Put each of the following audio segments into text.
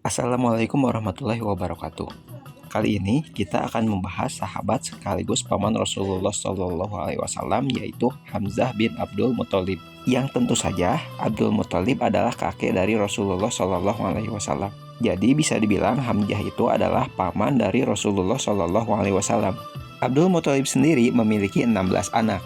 Assalamualaikum warahmatullahi wabarakatuh. Kali ini kita akan membahas sahabat sekaligus paman Rasulullah Shallallahu Alaihi Wasallam, yaitu Hamzah bin Abdul Muthalib. Yang tentu saja Abdul Muthalib adalah kakek dari Rasulullah Shallallahu Alaihi Wasallam. Jadi bisa dibilang Hamzah itu adalah paman dari Rasulullah Shallallahu Alaihi Wasallam. Abdul Muthalib sendiri memiliki 16 anak,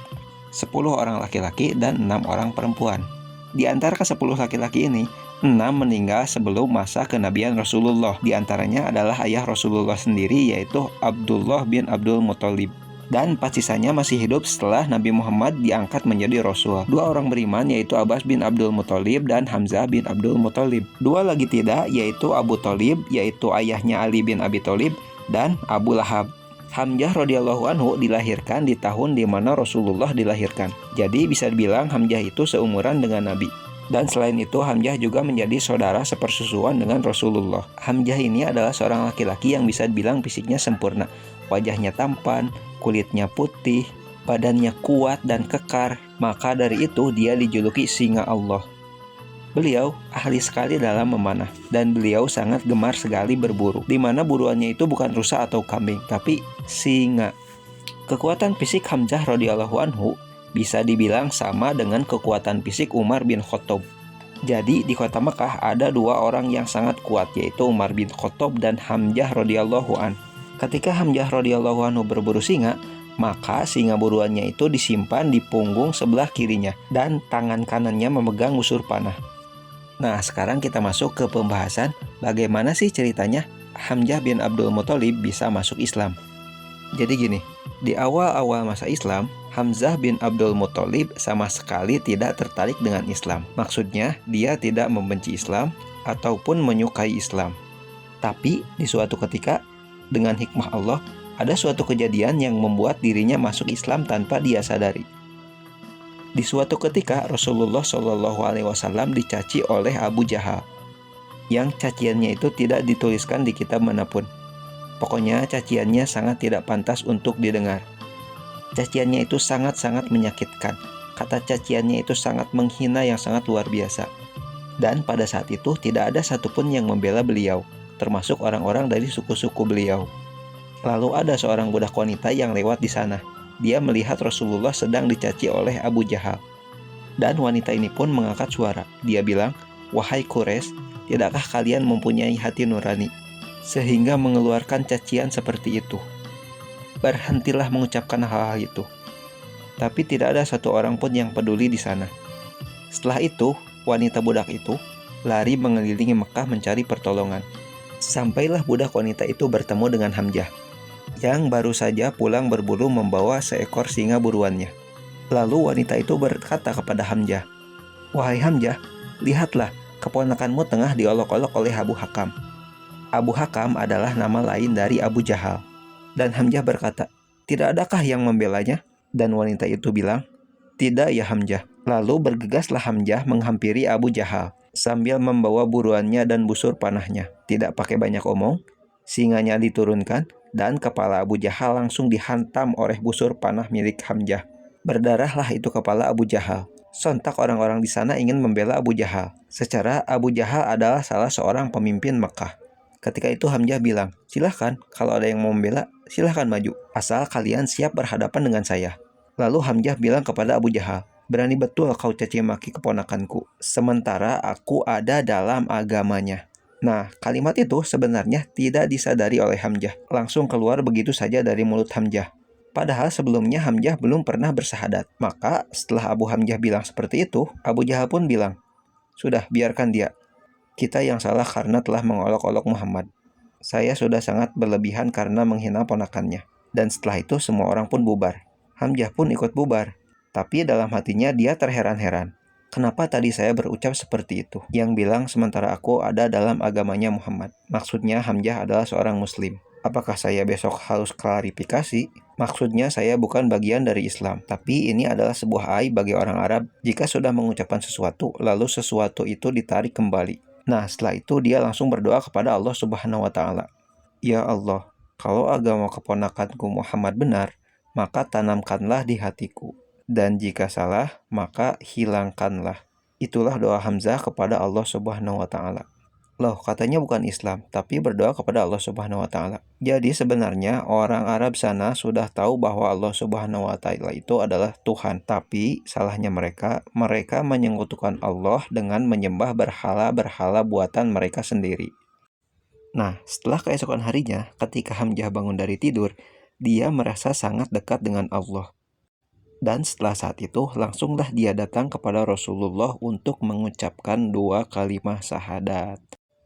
10 orang laki-laki dan 6 orang perempuan. Di antara ke-10 laki-laki ini, 6 meninggal sebelum masa kenabian Rasulullah. Di antaranya adalah ayah Rasulullah sendiri, yaitu Abdullah bin Abdul Muthalib. Dan 4 sisanya masih hidup setelah Nabi Muhammad diangkat menjadi Rasul. 2 orang beriman, yaitu Abbas bin Abdul Muthalib dan Hamzah bin Abdul Muthalib. 2 lagi tidak, yaitu Abu Thalib, yaitu ayahnya Ali bin Abi Thalib, dan Abu Lahab. Hamzah radhiyallahu anhu dilahirkan di tahun di mana Rasulullah dilahirkan. Jadi bisa dibilang Hamzah itu seumuran dengan Nabi. Dan selain itu Hamzah juga menjadi saudara sepersusuan dengan Rasulullah. Hamzah ini adalah seorang laki-laki yang bisa dibilang fisiknya sempurna. Wajahnya tampan, kulitnya putih, badannya kuat dan kekar. Maka dari itu dia dijuluki singa Allah. Beliau ahli sekali dalam memanah, dan beliau sangat gemar sekali berburu, di mana buruannya itu bukan rusa atau kambing, tapi singa. Kekuatan fisik Hamzah radhiyallahu anhu bisa dibilang sama dengan kekuatan fisik Umar bin Khattab. Jadi di kota Mekah ada 2 orang yang sangat kuat, yaitu Umar bin Khattab dan Hamzah radhiyallahu an. Ketika Hamzah radhiyallahu anhu berburu singa, maka singa buruannya itu disimpan di punggung sebelah kirinya, dan tangan kanannya memegang busur panah. Nah, sekarang kita masuk ke pembahasan bagaimana sih ceritanya Hamzah bin Abdul Muthalib bisa masuk Islam. Jadi gini, di awal-awal masa Islam, Hamzah bin Abdul Muthalib sama sekali tidak tertarik dengan Islam. Maksudnya, dia tidak membenci Islam ataupun menyukai Islam. Tapi di suatu ketika, dengan hikmah Allah, ada suatu kejadian yang membuat dirinya masuk Islam tanpa dia sadari. Di suatu ketika Rasulullah Shallallahu Alaihi Wasallam dicaci oleh Abu Jahal, yang caciannya itu tidak dituliskan di kitab manapun. Pokoknya caciannya sangat tidak pantas untuk didengar. Caciannya itu sangat-sangat menyakitkan. Kata caciannya itu sangat menghina yang sangat luar biasa. Dan pada saat itu tidak ada satupun yang membela beliau, termasuk orang-orang dari suku-suku beliau. Lalu ada seorang budak wanita yang lewat di sana. Dia melihat Rasulullah sedang dicaci oleh Abu Jahal. Dan wanita ini pun mengangkat suara. Dia bilang, "Wahai Quraisy, tidakkah kalian mempunyai hati nurani sehingga mengeluarkan cacian seperti itu? Berhentilah mengucapkan hal-hal itu." Tapi tidak ada satu orang pun yang peduli di sana. Setelah itu, wanita budak itu lari mengelilingi Mekah mencari pertolongan. Sampailah budak wanita itu bertemu dengan Hamzah, yang baru saja pulang berburu membawa seekor singa buruannya. Lalu wanita itu berkata kepada Hamzah, "Wahai Hamzah, lihatlah, keponakanmu tengah diolok-olok oleh Abu Hakam." Abu Hakam adalah nama lain dari Abu Jahal. Dan Hamzah berkata, "Tidak adakah yang membelanya?" Dan wanita itu bilang, "Tidak ya Hamzah." Lalu bergegaslah Hamzah menghampiri Abu Jahal sambil membawa buruannya dan busur panahnya. Tidak pakai banyak omong, singanya diturunkan, dan kepala Abu Jahal langsung dihantam oleh busur panah milik Hamzah. Berdarahlah itu kepala Abu Jahal. Sontak orang-orang di sana ingin membela Abu Jahal. Secara Abu Jahal adalah salah seorang pemimpin Mekah. Ketika itu Hamzah bilang, "Silahkan, kalau ada yang mau membela, silahkan maju. Asal kalian siap berhadapan dengan saya." Lalu Hamzah bilang kepada Abu Jahal, "Berani betul kau caci maki keponakanku, sementara aku ada dalam agamanya." Nah, kalimat itu sebenarnya tidak disadari oleh Hamzah. Langsung keluar begitu saja dari mulut Hamzah. Padahal sebelumnya Hamzah belum pernah bersahadat. Maka setelah Abu Hamzah bilang seperti itu, Abu Jahal pun bilang, "Sudah, biarkan dia. Kita yang salah karena telah mengolok-olok Muhammad. Saya sudah sangat berlebihan karena menghina ponakannya." Dan setelah itu semua orang pun bubar. Hamzah pun ikut bubar. Tapi dalam hatinya dia terheran-heran. Kenapa tadi saya berucap seperti itu? Yang bilang sementara aku ada dalam agamanya Muhammad. Maksudnya Hamzah adalah seorang muslim. Apakah saya besok harus klarifikasi? Maksudnya saya bukan bagian dari Islam. Tapi ini adalah sebuah aib bagi orang Arab jika sudah mengucapkan sesuatu, lalu sesuatu itu ditarik kembali. Nah, setelah itu dia langsung berdoa kepada Allah Subhanahu wa Ta'ala. "Ya Allah, kalau agama keponakanku Muhammad benar, maka tanamkanlah di hatiku. Dan jika salah, maka hilangkanlah." Itulah doa Hamzah kepada Allah Subhanahu wa Ta'ala. Loh, katanya bukan Islam, tapi berdoa kepada Allah Subhanahu wa Ta'ala. Jadi sebenarnya orang Arab sana sudah tahu bahwa Allah Subhanahu wa Ta'ala itu adalah Tuhan, tapi salahnya mereka menyekutukan Allah dengan menyembah berhala-berhala buatan mereka sendiri. Nah, setelah keesokan harinya, ketika Hamzah bangun dari tidur, dia merasa sangat dekat dengan Allah. Dan setelah saat itu, langsunglah dia datang kepada Rasulullah untuk mengucapkan 2 kalimat syahadat.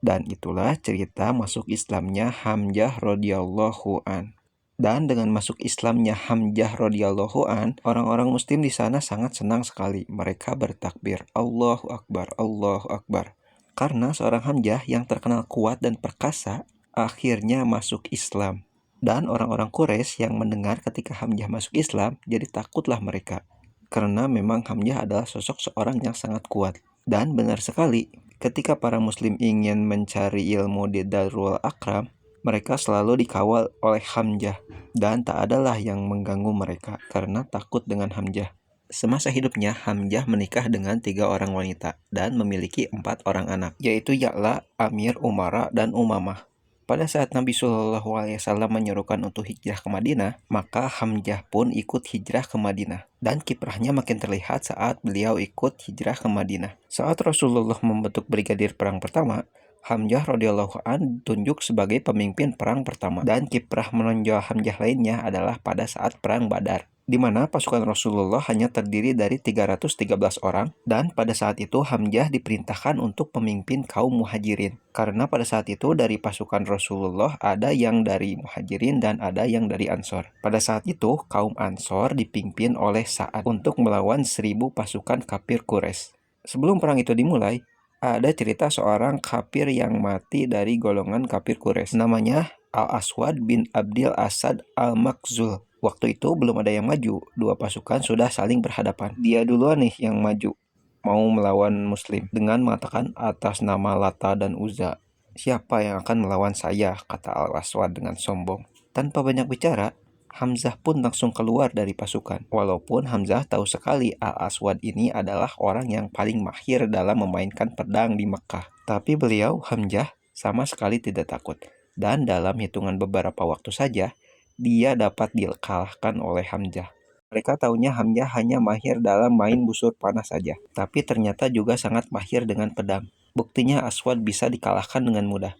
Dan itulah cerita masuk Islamnya Hamzah radhiyallahu an. Dan dengan masuk Islamnya Hamzah radhiyallahu an, orang-orang muslim di sana sangat senang sekali. Mereka bertakbir, Allahu Akbar, Allahu Akbar. Karena seorang Hamzah yang terkenal kuat dan perkasa, akhirnya masuk Islam. Dan orang-orang Quraisy yang mendengar ketika Hamzah masuk Islam, jadi takutlah mereka. Karena memang Hamzah adalah sosok seorang yang sangat kuat. Dan benar sekali, ketika para muslim ingin mencari ilmu di Darul Akram, mereka selalu dikawal oleh Hamzah. Dan tak adalah yang mengganggu mereka karena takut dengan Hamzah. Semasa hidupnya, Hamzah menikah dengan 3 orang wanita dan memiliki 4 orang anak, yaitu Ya'la, Amir, Umara, dan Umamah. Pada saat Nabi Shallallahu Alaihi Wasallam menyerukan untuk hijrah ke Madinah, maka Hamzah pun ikut hijrah ke Madinah. Dan kiprahnya makin terlihat saat beliau ikut hijrah ke Madinah. Saat Rasulullah membentuk brigadir perang pertama, Hamzah radhiyallahu an ditunjuk sebagai pemimpin perang pertama. Dan kiprah menonjol Hamzah lainnya adalah pada saat perang Badar, di mana pasukan Rasulullah hanya terdiri dari 313 orang, dan pada saat itu Hamzah diperintahkan untuk pemimpin kaum muhajirin. Karena pada saat itu dari pasukan Rasulullah ada yang dari muhajirin dan ada yang dari Ansor. Pada saat itu kaum Ansor dipimpin oleh Sa'ad untuk melawan 1000 pasukan kafir Quraisy. Sebelum perang itu dimulai, ada cerita seorang kafir yang mati dari golongan kafir Quraisy. Namanya Al-Aswad bin Abdil Asad Al-Makhzul. Waktu itu belum ada yang maju, 2 pasukan sudah saling berhadapan. Dia duluan nih yang maju, mau melawan Muslim, dengan mengatakan atas nama Lata dan Uzza, "Siapa yang akan melawan saya?" kata Al-Aswad dengan sombong. Tanpa banyak bicara, Hamzah pun langsung keluar dari pasukan. Walaupun Hamzah tahu sekali Al-Aswad ini adalah orang yang paling mahir dalam memainkan pedang di Mekah. Tapi beliau, Hamzah, sama sekali tidak takut. Dan dalam hitungan beberapa waktu saja, dia dapat dikalahkan oleh Hamzah. Mereka tahunya Hamzah hanya mahir dalam main busur panah saja, tapi ternyata juga sangat mahir dengan pedang. Buktinya Aswad bisa dikalahkan dengan mudah.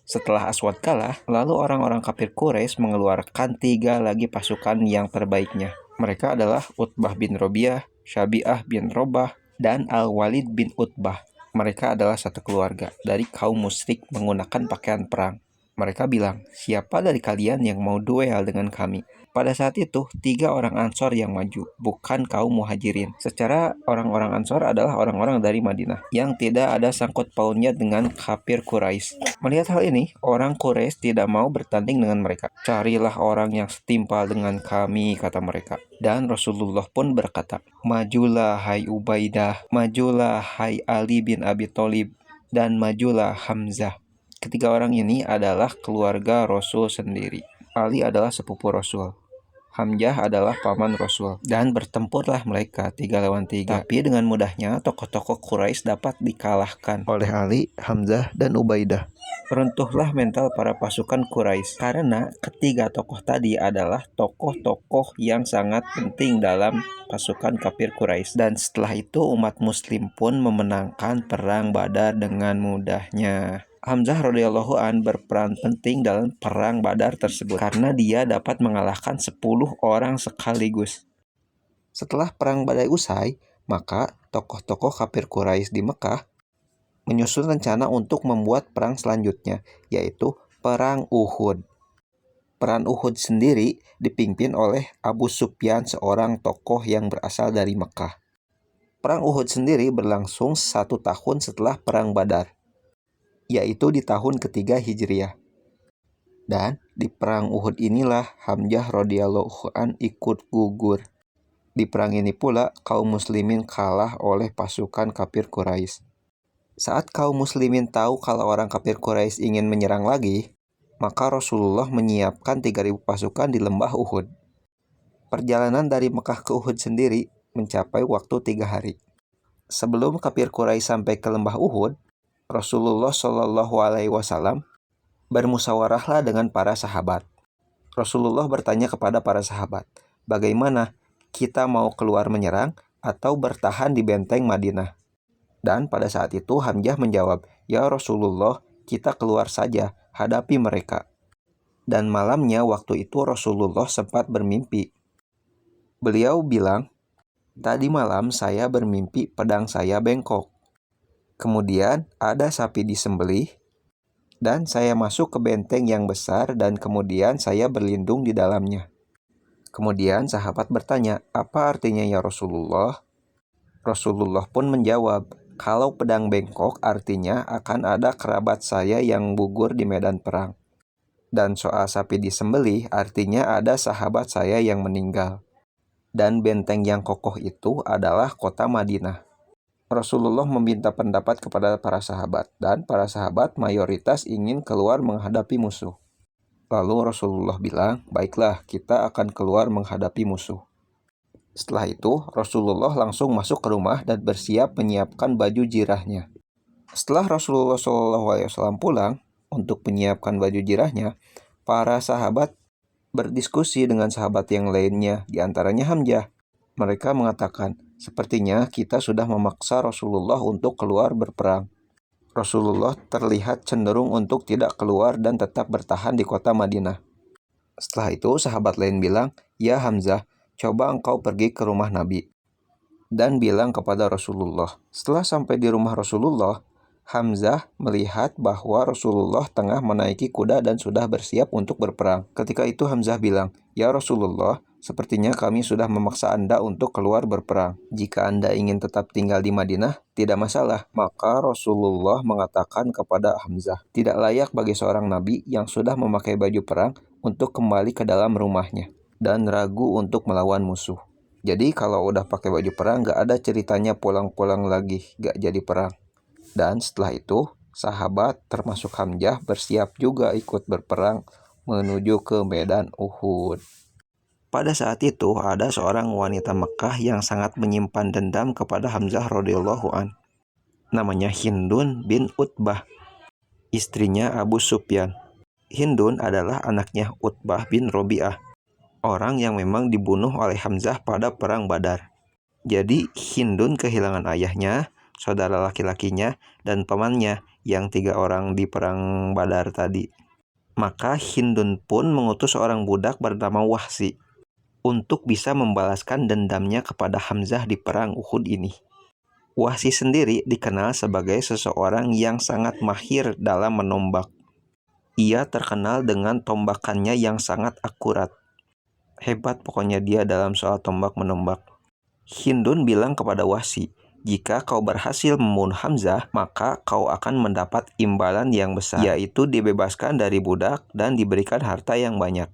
Setelah Aswad kalah, lalu orang-orang kafir Quraisy mengeluarkan 3 lagi pasukan yang terbaiknya. Mereka adalah Utbah bin Robiah, Syabi'ah bin Robah, dan Al-Walid bin Utbah. Mereka adalah satu keluarga dari kaum musyrik menggunakan pakaian perang. Mereka bilang, "Siapa dari kalian yang mau duel dengan kami?" Pada saat itu, 3 orang Ansor yang maju, bukan kaum muhajirin. Secara orang-orang Ansor adalah orang-orang dari Madinah, yang tidak ada sangkut pautnya dengan kafir Quraisy. Melihat hal ini, orang Quraisy tidak mau bertanding dengan mereka. "Carilah orang yang setimpal dengan kami," kata mereka. Dan Rasulullah pun berkata, "Majulah hai Ubaidah, majulah hai Ali bin Abi Thalib, dan majulah Hamzah." Ketiga orang ini adalah keluarga Rasul sendiri. Ali adalah sepupu Rasul, Hamzah adalah paman Rasul, dan bertempurlah mereka 3 lawan 3. Tapi dengan mudahnya tokoh-tokoh Quraisy dapat dikalahkan oleh Ali, Hamzah, dan Ubaidah. Runtuhlah mental para pasukan Quraisy karena ketiga tokoh tadi adalah tokoh-tokoh yang sangat penting dalam pasukan kafir Quraisy. Dan setelah itu umat muslim pun memenangkan perang Badar dengan mudahnya. Hamzah radhiyallahu an berperan penting dalam perang Badar tersebut karena dia dapat mengalahkan 10 orang sekaligus. Setelah perang Badar usai, maka tokoh-tokoh kafir Quraisy di Mekah menyusun rencana untuk membuat perang selanjutnya, yaitu perang Uhud. Perang Uhud sendiri dipimpin oleh Abu Sufyan, seorang tokoh yang berasal dari Mekah. Perang Uhud sendiri berlangsung 1 tahun setelah perang Badar, yaitu di tahun ketiga Hijriah. Dan di perang Uhud inilah Hamzah radhiyallahu an ikut gugur. Di perang ini pula kaum muslimin kalah oleh pasukan kafir Quraisy. Saat kaum muslimin tahu kalau orang kafir Quraisy ingin menyerang lagi, maka Rasulullah menyiapkan 3.000 pasukan di lembah Uhud. Perjalanan dari Mekah ke Uhud sendiri mencapai waktu 3 hari. Sebelum kafir Quraisy sampai ke lembah Uhud, Rasulullah Shallallahu Alaihi Wasallam bermusyawarahlah dengan para sahabat. Rasulullah bertanya kepada para sahabat, bagaimana kita mau keluar menyerang atau bertahan di benteng Madinah? Dan pada saat itu Hamzah menjawab, ya Rasulullah, kita keluar saja, hadapi mereka. Dan malamnya waktu itu Rasulullah sempat bermimpi. Beliau bilang, tadi malam saya bermimpi pedang saya bengkok. Kemudian ada sapi disembelih, dan saya masuk ke benteng yang besar dan kemudian saya berlindung di dalamnya. Kemudian sahabat bertanya, apa artinya ya Rasulullah? Rasulullah pun menjawab, kalau pedang bengkok artinya akan ada kerabat saya yang gugur di medan perang. Dan soal sapi disembelih artinya ada sahabat saya yang meninggal. Dan benteng yang kokoh itu adalah kota Madinah. Rasulullah meminta pendapat kepada para sahabat, dan para sahabat mayoritas ingin keluar menghadapi musuh. Lalu Rasulullah bilang, baiklah, kita akan keluar menghadapi musuh. Setelah itu, Rasulullah langsung masuk ke rumah dan bersiap menyiapkan baju jirahnya. Setelah Rasulullah SAW pulang untuk menyiapkan baju jirahnya, para sahabat berdiskusi dengan sahabat yang lainnya, di antaranya Hamzah. Mereka mengatakan, sepertinya kita sudah memaksa Rasulullah untuk keluar berperang. Rasulullah terlihat cenderung untuk tidak keluar dan tetap bertahan di kota Madinah. Setelah itu sahabat lain bilang, ya Hamzah, coba engkau pergi ke rumah Nabi dan bilang kepada Rasulullah. Setelah sampai di rumah Rasulullah, Hamzah melihat bahwa Rasulullah tengah menaiki kuda dan sudah bersiap untuk berperang. Ketika itu Hamzah bilang, ya Rasulullah, sepertinya kami sudah memaksa Anda untuk keluar berperang. Jika Anda ingin tetap tinggal di Madinah, tidak masalah. Maka Rasulullah mengatakan kepada Hamzah, tidak layak bagi seorang nabi yang sudah memakai baju perang untuk kembali ke dalam rumahnya dan ragu untuk melawan musuh. Jadi kalau udah pakai baju perang, gak ada ceritanya pulang-pulang lagi, gak jadi perang. Dan setelah itu, sahabat termasuk Hamzah bersiap juga ikut berperang menuju ke medan Uhud. Pada saat itu, ada seorang wanita Mekah yang sangat menyimpan dendam kepada Hamzah radhiyallahu an. Namanya Hindun bin Utbah, istrinya Abu Sufyan. Hindun adalah anaknya Utbah bin Robi'ah, orang yang memang dibunuh oleh Hamzah pada perang Badar. Jadi Hindun kehilangan ayahnya, saudara laki-lakinya, dan pamannya yang 3 orang di perang Badar tadi. Maka Hindun pun mengutus seorang budak bernama Wahsy untuk bisa membalaskan dendamnya kepada Hamzah di perang Uhud ini. Wahsy sendiri dikenal sebagai seseorang yang sangat mahir dalam menombak. Ia terkenal dengan tombakannya yang sangat akurat. Hebat pokoknya dia dalam soal tombak menombak. Hindun bilang kepada Wahsy, jika kau berhasil membunuh Hamzah, maka kau akan mendapat imbalan yang besar, yaitu dibebaskan dari budak dan diberikan harta yang banyak.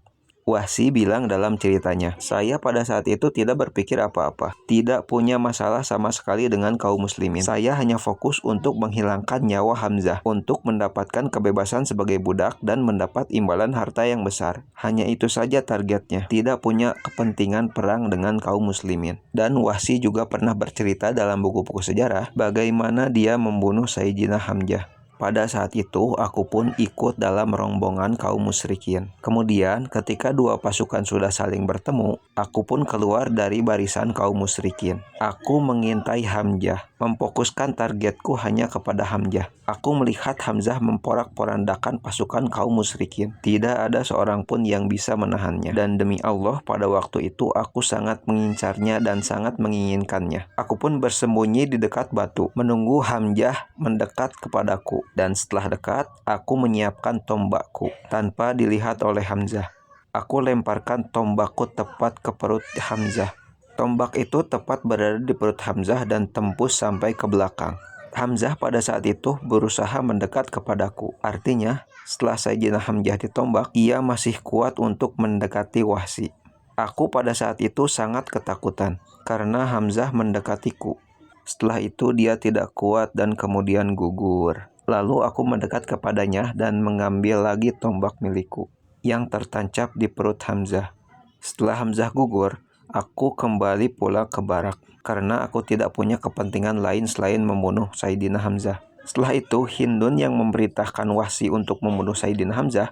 Wahsy bilang dalam ceritanya, saya pada saat itu tidak berpikir apa-apa, tidak punya masalah sama sekali dengan kaum muslimin. Saya hanya fokus untuk menghilangkan nyawa Hamzah, untuk mendapatkan kebebasan sebagai budak dan mendapat imbalan harta yang besar. Hanya itu saja targetnya, tidak punya kepentingan perang dengan kaum muslimin. Dan Wahsy juga pernah bercerita dalam buku-buku sejarah bagaimana dia membunuh Sayyidina Hamzah. Pada saat itu, aku pun ikut dalam rombongan kaum musyrikin. Kemudian, ketika dua pasukan sudah saling bertemu, aku pun keluar dari barisan kaum musyrikin. Aku mengintai Hamzah, memfokuskan targetku hanya kepada Hamzah. Aku melihat Hamzah memporak-porandakan pasukan kaum musyrikin. Tidak ada seorang pun yang bisa menahannya. Dan demi Allah, pada waktu itu aku sangat mengincarnya dan sangat menginginkannya. Aku pun bersembunyi di dekat batu, menunggu Hamzah mendekat kepadaku. Dan setelah dekat, aku menyiapkan tombakku tanpa dilihat oleh Hamzah. Aku lemparkan tombakku tepat ke perut Hamzah. Tombak itu tepat berada di perut Hamzah dan tembus sampai ke belakang. Hamzah pada saat itu berusaha mendekat kepadaku. Artinya, setelah Sayyidina Hamzah ditombak, ia masih kuat untuk mendekati Wahsy. Aku pada saat itu sangat ketakutan karena Hamzah mendekatiku. Setelah itu dia tidak kuat dan kemudian gugur. Lalu aku mendekat kepadanya dan mengambil lagi tombak milikku yang tertancap di perut Hamzah. Setelah Hamzah gugur, aku kembali pulang ke barak karena aku tidak punya kepentingan lain selain membunuh Sayyidina Hamzah. Setelah itu, Hindun yang memerintahkan Wahsy untuk membunuh Sayyidina Hamzah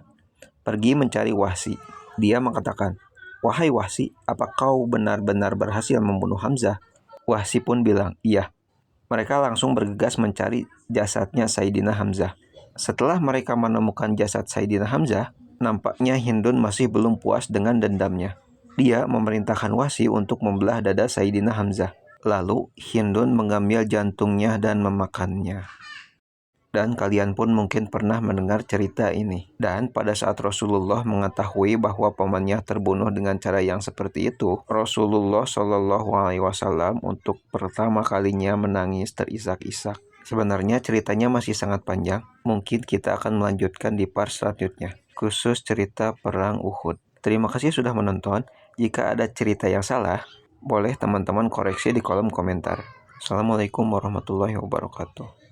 pergi mencari Wahsy. Dia mengatakan, "Wahai Wahsy, apa kau benar-benar berhasil membunuh Hamzah?" Wahsy pun bilang, "Iya." Mereka langsung bergegas mencari jasadnya Sayyidina Hamzah. Setelah mereka menemukan jasad Sayyidina Hamzah, nampaknya Hindun masih belum puas dengan dendamnya. Dia memerintahkan Wahsy untuk membelah dada Sayyidina Hamzah. Lalu Hindun mengambil jantungnya dan memakannya. Dan kalian pun mungkin pernah mendengar cerita ini. Dan pada saat Rasulullah mengetahui bahwa pamannya terbunuh dengan cara yang seperti itu, Rasulullah Shallallahu Alaihi Wasallam untuk pertama kalinya menangis terisak-isak. Sebenarnya ceritanya masih sangat panjang. Mungkin kita akan melanjutkan di part selanjutnya, khusus cerita Perang Uhud. Terima kasih sudah menonton. Jika ada cerita yang salah, boleh teman-teman koreksi di kolom komentar. Assalamualaikum warahmatullahi wabarakatuh.